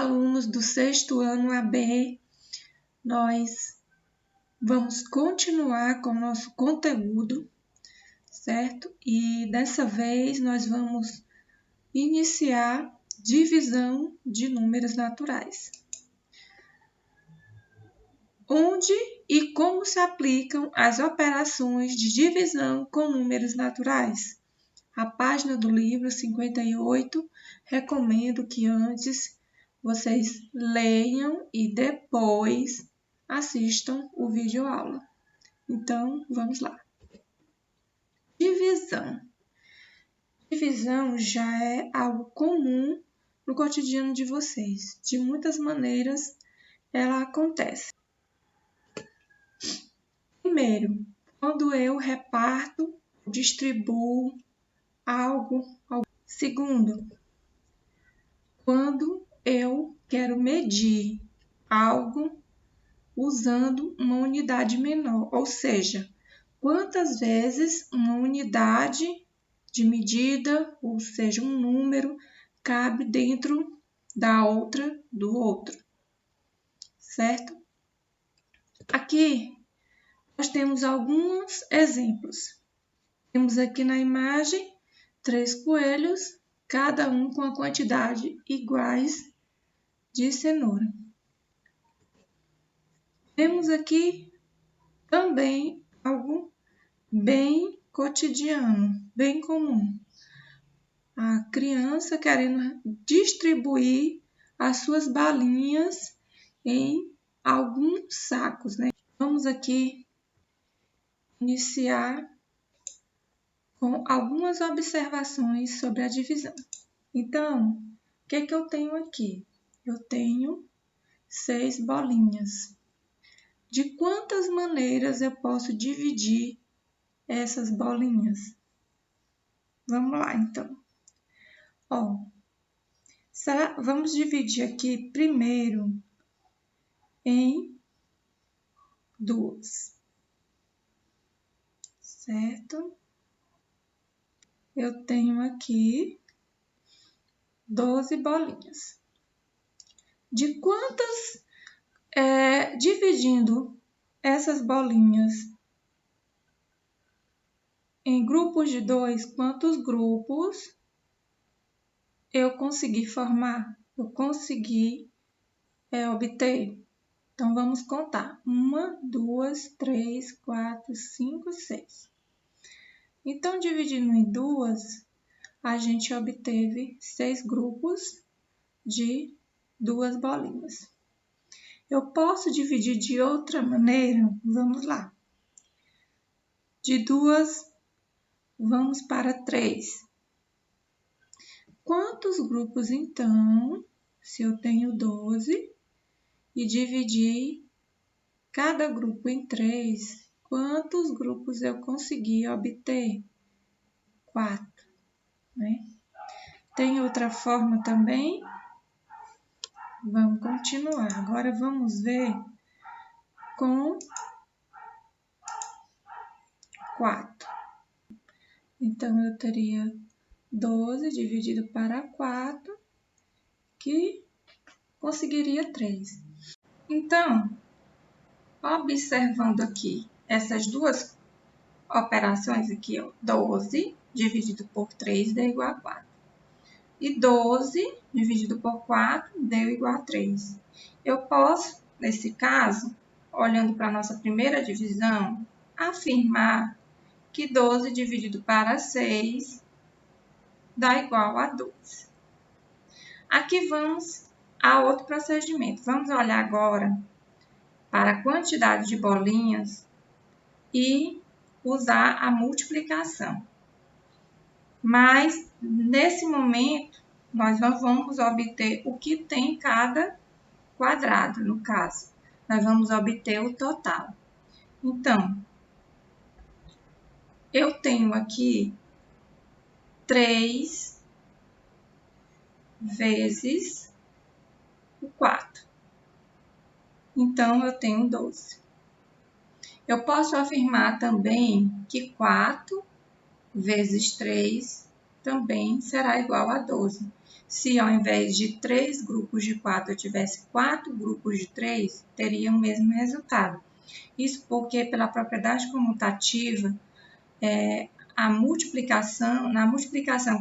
alunos do 6º ano AB, nós vamos continuar com o nosso conteúdo, certo? E dessa vez nós vamos iniciar divisão de números naturais. Onde e como se aplicam as operações de divisão com números naturais? A página do livro 58, recomendo que antes vocês leiam e depois assistam o vídeo aula. Então, vamos lá. Divisão. Divisão já é algo comum no cotidiano de vocês. De muitas maneiras, ela acontece. Primeiro, quando eu reparto, distribuo algo. Segundo, quando eu quero medir algo usando uma unidade menor, ou seja, quantas vezes uma unidade de medida, ou seja, um número, cabe dentro da outra, do outro, certo? Aqui nós temos alguns exemplos. Temos aqui na imagem 3 coelhos, cada um com a quantidade iguais de cenoura. Temos aqui também algo bem cotidiano, bem comum. A criança querendo distribuir as suas balinhas em alguns sacos, né? Vamos aqui iniciar com algumas observações sobre a divisão. Então, o que é que eu tenho aqui? Eu tenho 6 bolinhas. De quantas maneiras eu posso dividir essas bolinhas? Vamos lá, então. Vamos dividir aqui primeiro em 2, certo? Eu tenho aqui 12 bolinhas. De quantas, dividindo essas bolinhas em grupos de 2, quantos grupos eu consegui formar? Eu consegui obter. Então, vamos contar. 1, 2, 3, 4, 5, 6. Então, dividindo em 2, a gente obteve 6 grupos de 2 bolinhas. Eu posso dividir de outra maneira? Vamos lá. De 2, vamos para 3. Quantos grupos, então, se eu tenho 12 e dividir cada grupo em 3, quantos grupos eu consegui obter? 4, né? Tem outra forma também? Vamos continuar. Agora vamos ver com 4. Então, eu teria 12 dividido para 4, que conseguiria 3. Então, observando aqui essas duas operações aqui, 12 dividido por 3 deu igual a 4. E 12 dividido por 4 deu igual a 3. Eu posso, nesse caso, olhando para a nossa primeira divisão, afirmar que 12 dividido para 6 dá igual a 12. Aqui vamos a outro procedimento. Vamos olhar agora para a quantidade de bolinhas e usar a multiplicação. Mas, nesse momento, nós não vamos obter o que tem em cada quadrado, no caso. Nós vamos obter o total. Então, eu tenho aqui 3 vezes o 4. Então, eu tenho 12. Eu posso afirmar também que 4 vezes 3 também será igual a 12. Se ao invés de 3 grupos de 4 eu tivesse 4 grupos de 3, teria o mesmo resultado. Isso porque, pela propriedade comutativa, na multiplicação,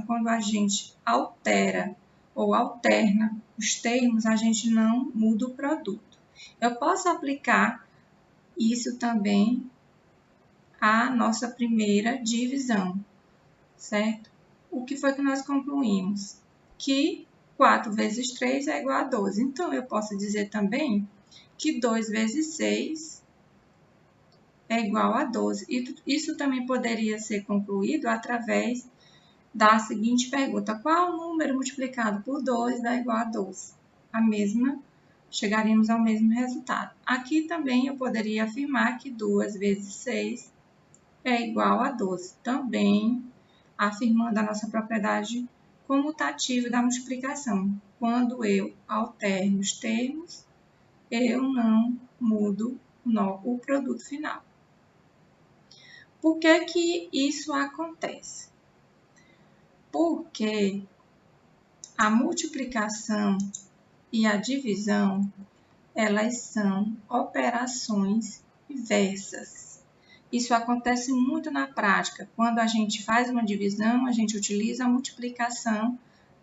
quando a gente altera ou alterna os termos, a gente não muda o produto. Eu posso aplicar isso também à nossa primeira divisão, certo? O que foi que nós concluímos? Que 4 vezes 3 é igual a 12. Então, eu posso dizer também que 2 vezes 6 é igual a 12. E isso também poderia ser concluído através da seguinte pergunta: qual número multiplicado por 2 dá igual a 12? Chegaríamos ao mesmo resultado. Aqui também eu poderia afirmar que 2 vezes 6 é igual a 12. Também afirmando a nossa propriedade comutativa da multiplicação. Quando eu alterno os termos, eu não mudo o produto final. Por que que isso acontece? Porque a multiplicação e a divisão, elas são operações inversas. Isso acontece muito na prática. Quando a gente faz uma divisão, a gente utiliza a multiplicação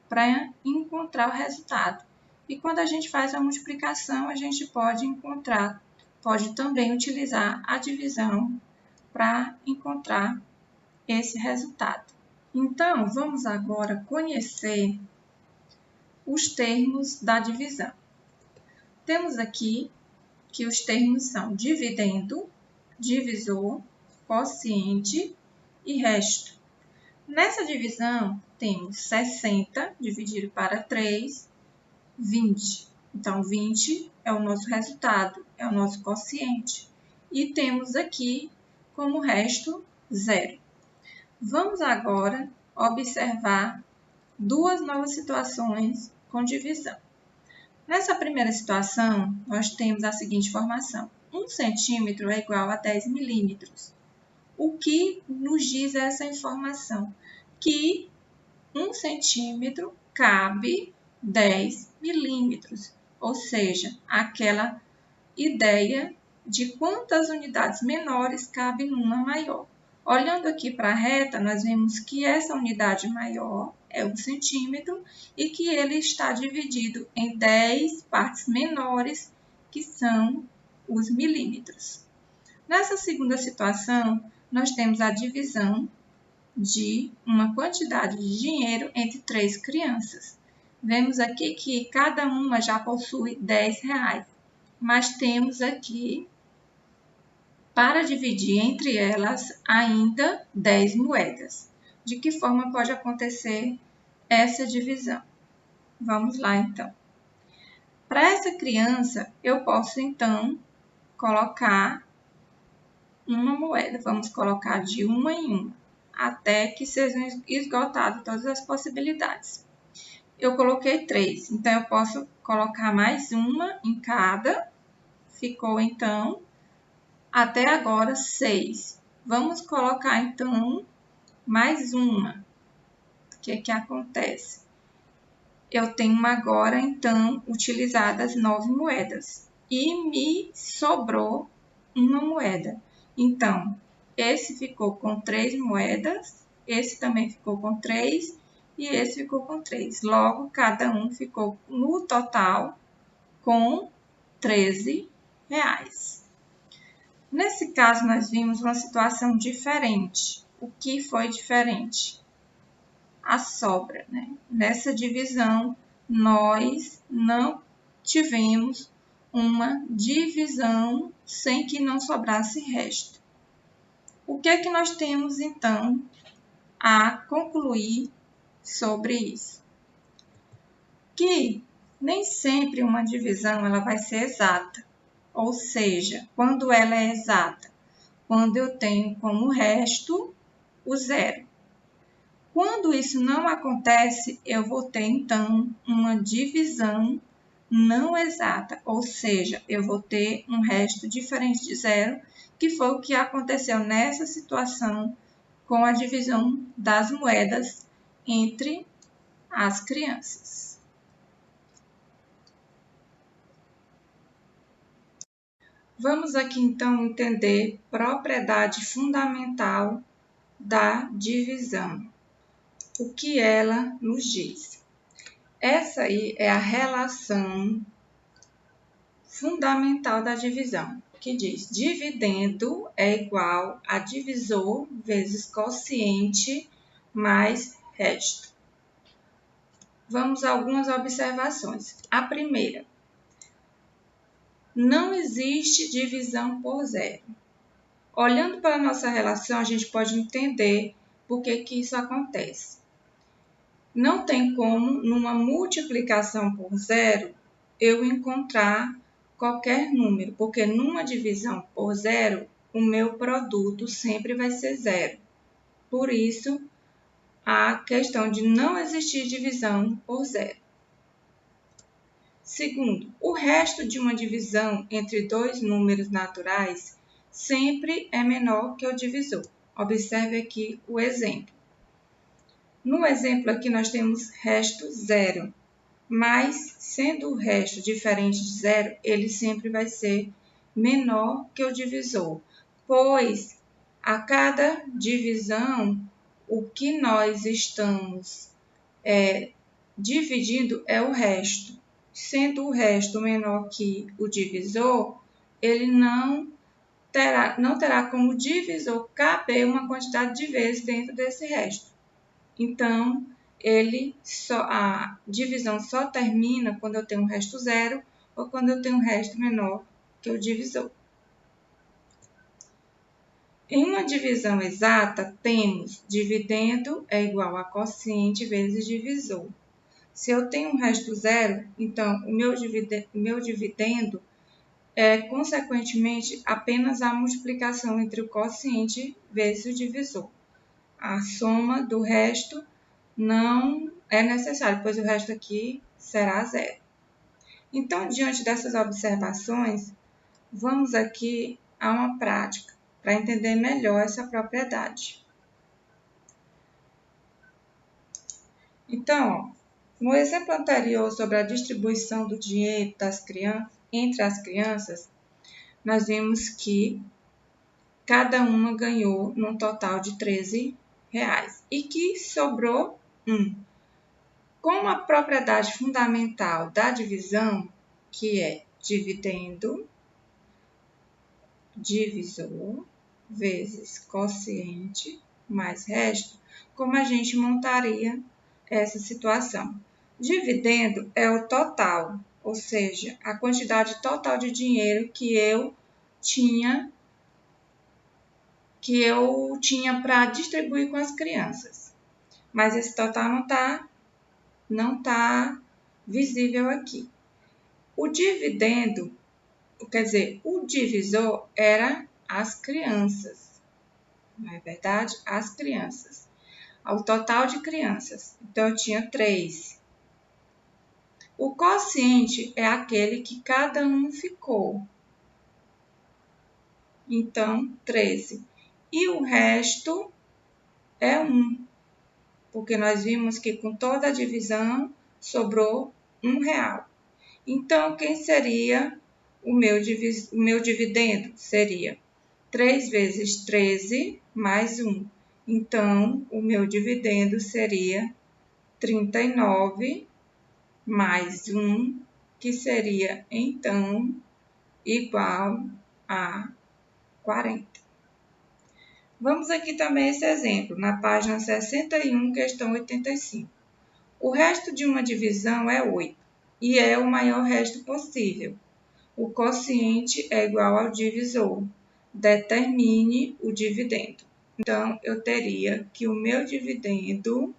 para encontrar o resultado. E quando a gente faz a multiplicação, a gente pode também utilizar a divisão para encontrar esse resultado. Então, vamos agora conhecer os termos da divisão. Temos aqui que os termos são dividendo, divisor, quociente e resto. Nessa divisão, temos 60 dividido para 3, 20. Então, 20 é o nosso resultado, é o nosso quociente. E temos aqui como resto 0. Vamos agora observar duas novas situações com divisão. Nessa primeira situação, nós temos a seguinte informação: 1 centímetro é igual a 10 milímetros. O que nos diz essa informação? Que 1 centímetro cabe 10 milímetros, ou seja, aquela ideia de quantas unidades menores cabem numa maior. Olhando aqui para a reta, nós vemos que essa unidade maior é 1 centímetro e que ele está dividido em 10 partes menores, que são os milímetros. Nessa segunda situação, nós temos a divisão de uma quantidade de dinheiro entre 3 crianças. Vemos aqui que cada uma já possui R$10, mas temos aqui, para dividir entre elas, ainda 10 moedas. De que forma pode acontecer essa divisão? Vamos lá, então. Para essa criança, eu posso, então, colocar uma moeda. Vamos colocar de uma em uma, até que sejam esgotadas todas as possibilidades. Eu coloquei 3, então eu posso colocar mais uma em cada. Ficou, então, até agora 6. Vamos colocar, então, mais uma. O que que acontece? Eu tenho agora, então, utilizadas 9 moedas. E me sobrou uma moeda. Então, esse ficou com 3 moedas, esse também ficou com 3 e esse ficou com 3. Logo, cada um ficou no total com R$13. Nesse caso, nós vimos uma situação diferente. O que foi diferente? A sobra, né? Nessa divisão, nós não tivemos uma divisão sem que não sobrasse resto. O que é que nós temos, então, a concluir sobre isso? Que nem sempre uma divisão ela vai ser exata. Ou seja, quando ela é exata? Quando eu tenho como resto o zero. Quando isso não acontece, eu vou ter, então, uma divisão não exata, ou seja, eu vou ter um resto diferente de zero, que foi o que aconteceu nessa situação com a divisão das moedas entre as crianças. Vamos aqui então entender propriedade fundamental da divisão. O que ela nos diz? Essa aí é a relação fundamental da divisão, que diz: dividendo é igual a divisor vezes quociente mais resto. Vamos a algumas observações. A primeira: não existe divisão por zero. Olhando para a nossa relação, a gente pode entender por que isso acontece. Não tem como, numa multiplicação por zero, eu encontrar qualquer número, porque numa divisão por zero, o meu produto sempre vai ser zero. Por isso, a questão de não existir divisão por zero. Segundo, o resto de uma divisão entre dois números naturais sempre é menor que o divisor. Observe aqui o exemplo. No exemplo aqui nós temos resto zero, mas sendo o resto diferente de zero, ele sempre vai ser menor que o divisor, pois a cada divisão, o que nós estamos dividindo é o resto. Sendo o resto menor que o divisor, ele não terá como divisor caber uma quantidade de vezes dentro desse resto. Então, a divisão só termina quando eu tenho um resto zero ou quando eu tenho um resto menor que o divisor. Em uma divisão exata, temos dividendo é igual a quociente vezes divisor. Se eu tenho um resto zero, então o meu dividendo é, consequentemente, apenas a multiplicação entre o quociente vezes o divisor. A soma do resto não é necessário, pois o resto aqui será zero. Então, diante dessas observações, vamos aqui a uma prática para entender melhor essa propriedade. Então, no exemplo anterior sobre a distribuição do dinheiro entre as crianças, nós vimos que cada uma ganhou num total de R$13 e que sobrou 1. Como a propriedade fundamental da divisão, que é dividendo, divisor, vezes quociente, mais resto, como a gente montaria essa situação? Dividendo é o total, ou seja, a quantidade total de dinheiro que eu tinha para distribuir com as crianças. Mas esse total não tá visível aqui. O dividendo, quer dizer, o divisor era as crianças, não é verdade? As crianças. O total de crianças. Então, eu tinha 3. O quociente é aquele que cada um ficou. Então, 13. E o resto é 1. Porque nós vimos que com toda a divisão sobrou R$1. Então, quem seria o meu dividendo? Seria 3 vezes 13 mais 1. Então, o meu dividendo seria 39 mais 1, que seria, então, igual a 40. Vamos aqui também esse exemplo, na página 61, questão 85. O resto de uma divisão é 8 e é o maior resto possível. O quociente é igual ao divisor. Determine o dividendo. Então, eu teria que o meu dividendo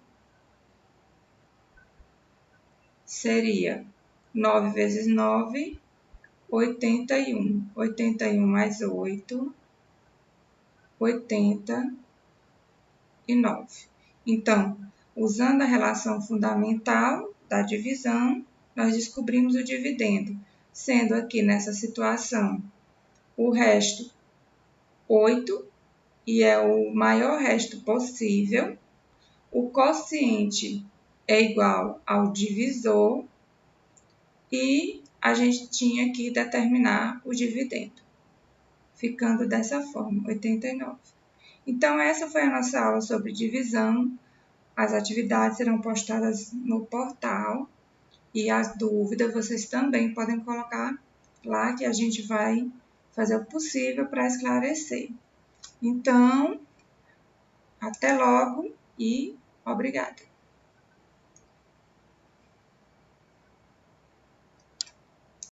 seria 9 vezes 9, 81. 81 mais 8, 89. Então, usando a relação fundamental da divisão, nós descobrimos o dividendo, sendo aqui nessa situação o resto 8, e é o maior resto possível. O quociente é igual ao divisor e a gente tinha que determinar o dividendo, ficando dessa forma, 89. Então, essa foi a nossa aula sobre divisão. As atividades serão postadas no portal e as dúvidas vocês também podem colocar lá que a gente vai fazer o possível para esclarecer. Então, até logo e obrigada!